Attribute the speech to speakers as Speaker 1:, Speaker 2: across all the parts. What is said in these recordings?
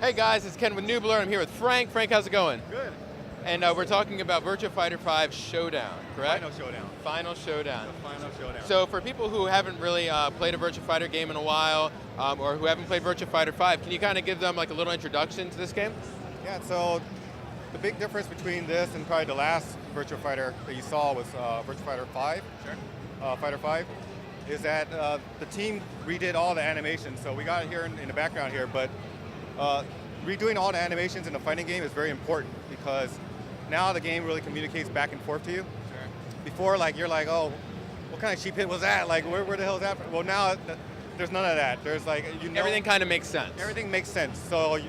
Speaker 1: Hey guys, it's Ken with Noobler. I'm here with Frank. Frank, how's it going?
Speaker 2: Good.
Speaker 1: And we're talking about Virtua Fighter 5 Showdown, correct?
Speaker 2: Final Showdown.
Speaker 1: Final Showdown.
Speaker 2: The Final Showdown.
Speaker 1: So for people who haven't really played a Virtua Fighter game in a while, or who haven't played Virtua Fighter 5, can you kind of give them like a little introduction to this game?
Speaker 2: Yeah, so the big difference between this and probably the last Virtua Fighter that you saw was Virtua Fighter 5.
Speaker 1: Sure.
Speaker 2: Fighter 5, is that the team redid all the animations. So we got it here in the background here, but redoing all the animations in a fighting game is very important because now the game really communicates back and forth to you.
Speaker 1: Sure.
Speaker 2: Before, like, you're like, oh, what kind of cheap hit was that? Like, where the hell is that from? Well, now there's none of that. There's like,
Speaker 1: Everything kind of makes sense.
Speaker 2: Everything makes sense. So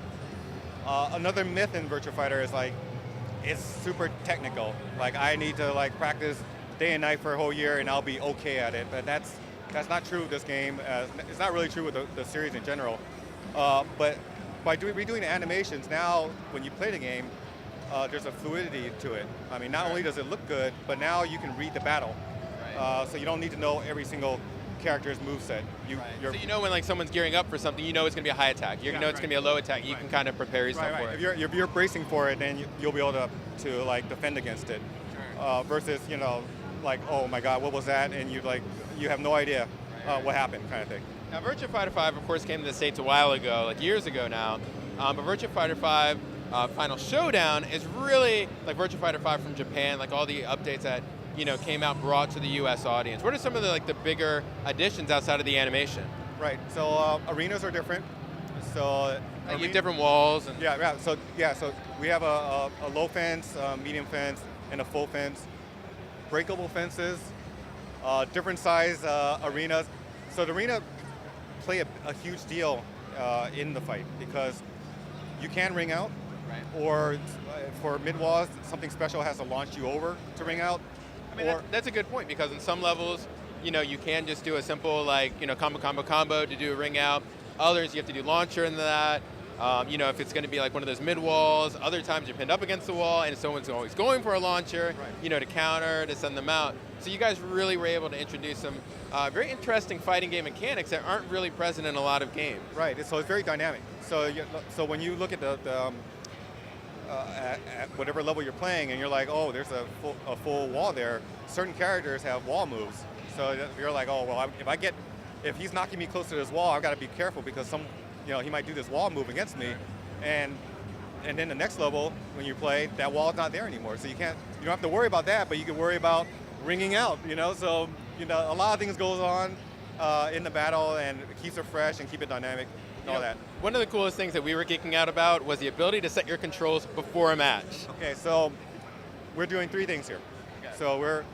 Speaker 2: another myth in Virtua Fighter is like, it's super technical. Like, I need to like practice day and night for a whole year and I'll be okay at it. But that's not true with this game. It's not really true with the series in general. But by redoing the animations, now when you play the game, there's a fluidity to it. I mean, not only does it look good, but now you can read the battle.
Speaker 1: Right.
Speaker 2: So you don't need to know every single character's moveset.
Speaker 1: So you know when like someone's gearing up for something, you know it's going to be a high attack. You know it's going to be a low attack. You can kind of prepare yourself for it.
Speaker 2: If you're bracing for it, then you'll be able to like defend against it.
Speaker 1: Sure.
Speaker 2: Versus, you know, like, oh my God, what was that? And you have no idea what happened, kind of thing.
Speaker 1: Now, Virtua Fighter 5, of course, came to the States a while ago, like years ago now. But Virtua Fighter 5 Final Showdown is really like Virtua Fighter 5 from Japan, like all the updates that came out brought to the U.S. audience. What are some of the bigger additions outside of the animation?
Speaker 2: Right. So arenas are different. So
Speaker 1: you have different walls. And
Speaker 2: So we have a low fence, medium fence, and a full fence. Breakable fences, different size arenas. So the arena play a huge deal in the fight because you can ring out,
Speaker 1: right.
Speaker 2: Or for mid-walls, something special has to launch you over to ring out.
Speaker 1: I mean, that's a good point because in some levels, you can just do a simple combo to do a ring out. Others, you have to do launcher into that. If it's going to be like one of those mid-walls, other times you're pinned up against the wall and someone's always going for a launcher,
Speaker 2: right.
Speaker 1: To counter, to send them out. So you guys really were able to introduce some very interesting fighting game mechanics that aren't really present in a lot of games.
Speaker 2: Right, so it's very dynamic. So when you look at at whatever level you're playing and you're like, oh, there's a full wall there, certain characters have wall moves. So you're like, oh, well, if he's knocking me close to this wall, I've got to be careful because he might do this wall move against me, and then the next level when you play, that wall's not there anymore. So you don't have to worry about that, but you can worry about ringing out. So a lot of things goes on in the battle, and it keeps it fresh and keep it dynamic and all that.
Speaker 1: One of the coolest things that we were geeking out about was the ability to set your controls before a match.
Speaker 2: Okay, so we're doing 3 things here.
Speaker 1: Okay.
Speaker 2: So we're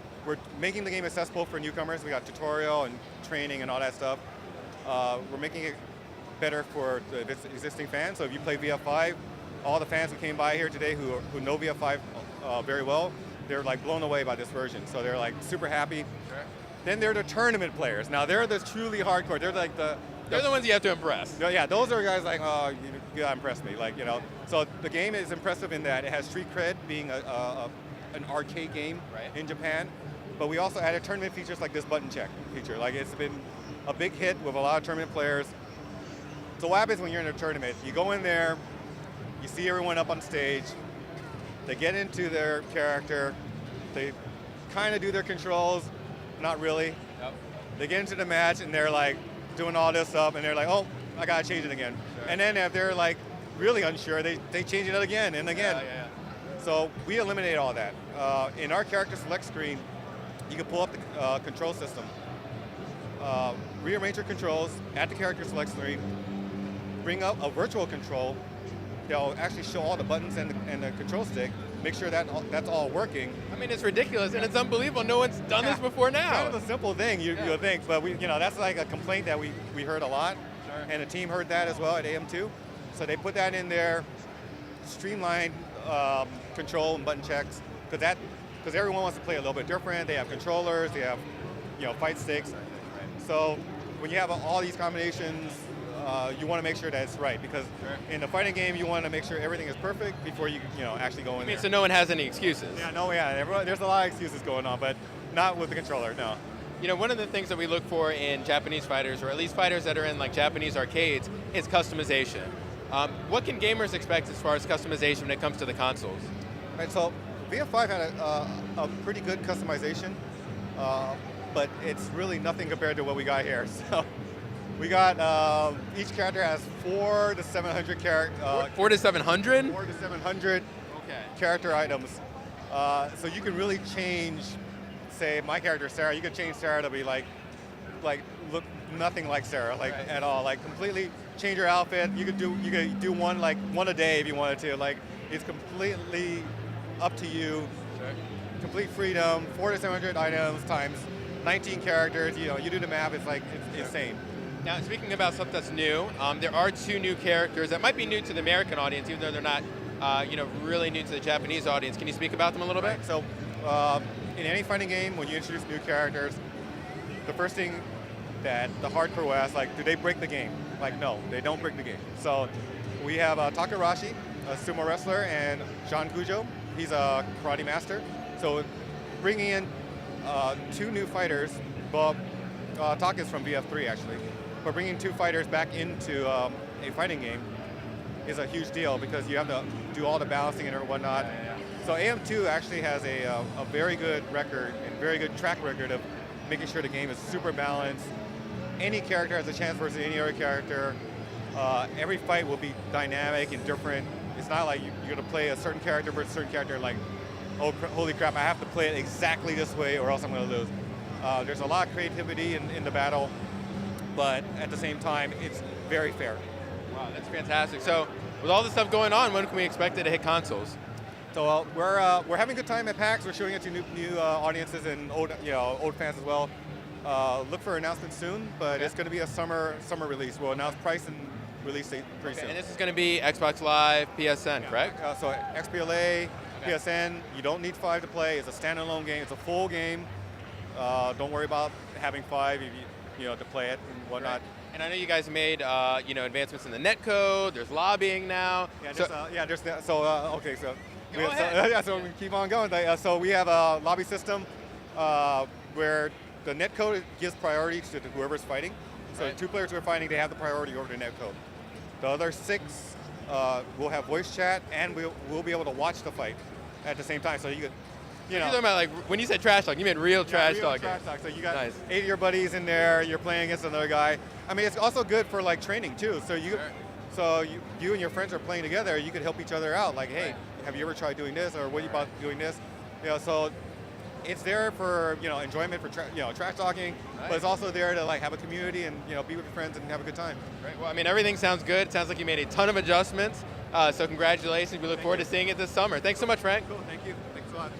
Speaker 2: making the game accessible for newcomers. We got tutorial and training and all that stuff. We're making it better for the existing fans. So if you play VF5, all the fans who came by here today who know VF5 very well, they're like blown away by this version. So they're like super happy.
Speaker 1: Sure.
Speaker 2: Then they're the tournament players. Now they're the truly hardcore. They're like
Speaker 1: they're the ones you have to impress.
Speaker 2: Yeah, those are guys like, oh, you gotta impress me. So the game is impressive in that it has street cred, being an arcade game in Japan. But we also added tournament features like this button check feature. Like, it's been a big hit with a lot of tournament players. So what happens when you're in a tournament? You go in there, you see everyone up on stage, they get into their character, they kind of do their controls, not really.
Speaker 1: Yep.
Speaker 2: They get into the match and they're like doing all this stuff and they're like, oh, I gotta change it again.
Speaker 1: Sure.
Speaker 2: And then if they're like really unsure, they change it again and again.
Speaker 1: Yeah.
Speaker 2: So we eliminate all that. In our character select screen, you can pull up the control system, rearrange your controls, add the character select screen, bring up a virtual control that'll actually show all the buttons and the control stick, make sure that's all working.
Speaker 1: I mean, it's ridiculous and it's unbelievable. No one's done this before now.
Speaker 2: Kind of a simple thing, you think, but that's like a complaint that we heard a lot,
Speaker 1: Sure.
Speaker 2: And the team heard that as well at AM2. So they put that in there, streamlined control and button checks, because everyone wants to play a little bit different. They have controllers, they have fight sticks. So when you have all these combinations, you want to make sure that it's right, because in the fighting game you want to make sure everything is perfect before you actually go in there.
Speaker 1: So no one has any excuses.
Speaker 2: There's a lot of excuses going on, but not with the controller, no.
Speaker 1: One of the things that we look for in Japanese fighters, or at least fighters that are in like Japanese arcades, is customization. What can gamers expect as far as customization when it comes to the consoles?
Speaker 2: Right, so VF5 had a pretty good customization, but it's really nothing compared to what we got here. So we got, each character has 400 to 700 character.
Speaker 1: 4 to 700?
Speaker 2: 400 to 700
Speaker 1: Okay.
Speaker 2: character items. So you can really change, say my character Sarah, you could change Sarah to be like look nothing like Sarah, like
Speaker 1: right.
Speaker 2: at all. Like completely change her outfit. You could do one a day if you wanted to. Like it's completely up to you.
Speaker 1: Sure.
Speaker 2: Complete freedom. 400 to 700 items times 19 characters. You know, you do the math. It's like it's insane.
Speaker 1: Now, speaking about stuff that's new, there are 2 new characters that might be new to the American audience, even though they're not, really new to the Japanese audience. Can you speak about them a little bit?
Speaker 2: Right. So, in any fighting game, when you introduce new characters, the first thing that the hardcore will ask, like, do they break the game? Like, no, they don't break the game. So, we have Takarashi, a sumo wrestler, and Jean Gujo. He's a karate master. So, bringing in 2 new fighters, well, Taka is from VF3 actually, but bringing 2 fighters back into a fighting game is a huge deal because you have to do all the balancing and whatnot. So AM2 actually has a very good record and very good track record of making sure the game is super balanced. Any character has a chance versus any other character. Every fight will be dynamic and different. It's not like you're going to play a certain character versus a certain character like, oh, holy crap, I have to play it exactly this way or else I'm going to lose. There's a lot of creativity in the battle, but at the same time, it's very fair.
Speaker 1: Wow, that's fantastic. So, with all this stuff going on, when can we expect it to hit consoles?
Speaker 2: So we're having a good time at PAX. We're showing it to new audiences and old fans as well. Look for announcements soon, but it's going to be a summer release. We'll announce price and release date pretty soon.
Speaker 1: And this is going to be Xbox Live, PSN, correct?
Speaker 2: So XBLA, PSN. You don't need 5 to play. It's a standalone game. It's a full game. Don't worry about having 5 if to play it and whatnot.
Speaker 1: Right. And I know you guys made advancements in the netcode. There's lobbying now.
Speaker 2: So we keep on going. So we have a lobby system where the netcode gives priority to whoever's fighting. So
Speaker 1: right.
Speaker 2: 2 players who are fighting, they have the priority over the netcode. The other 6 will have voice chat, and we'll be able to watch the fight at the same time. So you could.
Speaker 1: You're talking about, like, when you said trash talk, you meant real trash talk.
Speaker 2: Trash talk. So you got
Speaker 1: nice.
Speaker 2: 8 of your buddies in there. You're playing against another guy. I mean, it's also good for like training too. So you and your friends are playing together. You could help each other out. Like, hey, have you ever tried doing this, or what are you about doing this? So it's there for enjoyment for trash talking, but it's also there to like have a community and be with your friends and have a good time.
Speaker 1: Right. Well, I mean, everything sounds good. It sounds like you made a ton of adjustments. So congratulations. We look forward to seeing it this summer. Thanks so much, Frank.
Speaker 2: Cool. Thank you. Thanks a lot.